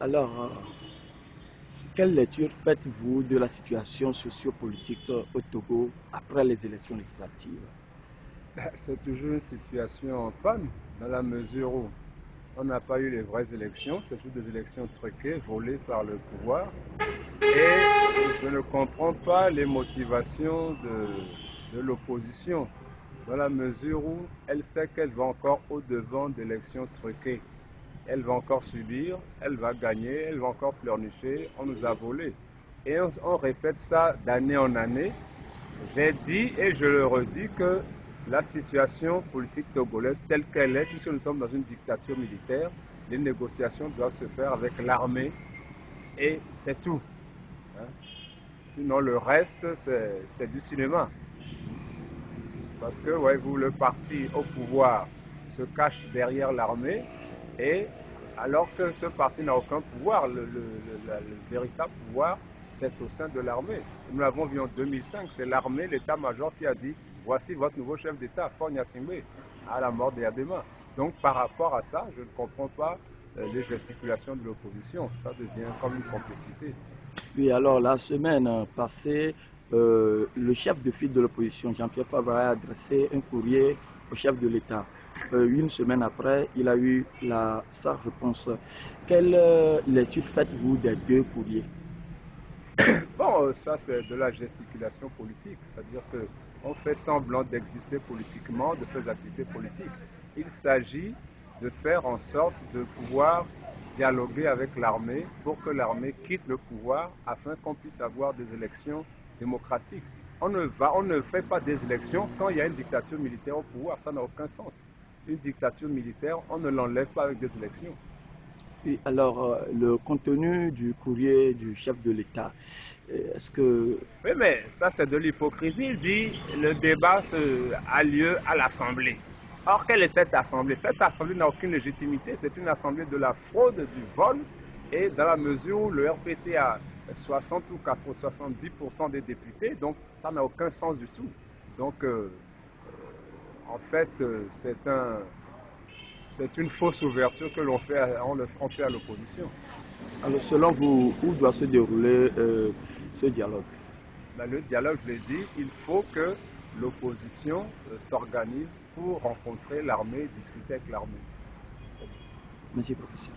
Alors, quelle lecture faites-vous de la situation sociopolitique au Togo après les élections législatives? C'est toujours une situation en panne, dans la mesure où on n'a pas eu les vraies élections, c'est toutes des élections truquées, volées par le pouvoir. Et je ne comprends pas les motivations de l'opposition, dans la mesure où elle sait qu'elle va encore au-devant d'élections truquées. Elle va encore subir, elle va gagner, elle va encore pleurnicher, on nous a volé. Et on répète ça d'année en année. J'ai dit et je le redis que la situation politique togolaise telle qu'elle est, puisque nous sommes dans une dictature militaire, les négociations doivent se faire avec l'armée et c'est tout. Hein. Sinon le reste, c'est du cinéma. Parce que, voyez-vous, le parti au pouvoir se cache derrière l'armée et alors que ce parti n'a aucun pouvoir, le véritable pouvoir, c'est au sein de l'armée. Nous l'avons vu en 2005, c'est l'armée, l'état-major qui a dit « Voici votre nouveau chef d'État, Faure Gnassingbé », à la mort d'Yadema. Donc par rapport à ça, je ne comprends pas les gesticulations de l'opposition. Ça devient comme une complicité. Oui, alors la semaine passée, le chef de file de l'opposition, Jean-Pierre Favre, a adressé un courrier au chef de l'État. Une semaine après, il a eu sa réponse. Quelle lecture faites-vous des deux courriers? Bon, ça c'est de la gesticulation politique, c'est-à-dire qu'on fait semblant d'exister politiquement, de faire des activités politiques. Il s'agit de faire en sorte de pouvoir dialoguer avec l'armée pour que l'armée quitte le pouvoir afin qu'on puisse avoir des élections démocratiques. On ne fait pas des élections quand il y a une dictature militaire au pouvoir, ça n'a aucun sens. Une dictature militaire, on ne l'enlève pas avec des élections. Oui, alors le contenu du courrier du chef de l'État, est-ce que... Oui, mais ça c'est de l'hypocrisie. Il dit le débat a lieu à l'Assemblée. Or, quelle est cette Assemblée? Cette Assemblée n'a aucune légitimité. C'est une Assemblée de la fraude, du vol. Et dans la mesure où le RPT a 60 ou 70% des députés, donc ça n'a aucun sens du tout. Donc, en fait, c'est une fausse ouverture que l'on fait, on fait à l'opposition. Alors, selon vous, où doit se dérouler ce dialogue? Ben, le dialogue, je l'ai dit, il faut que l'opposition s'organise pour rencontrer l'armée, discuter avec l'armée. Merci, professeur.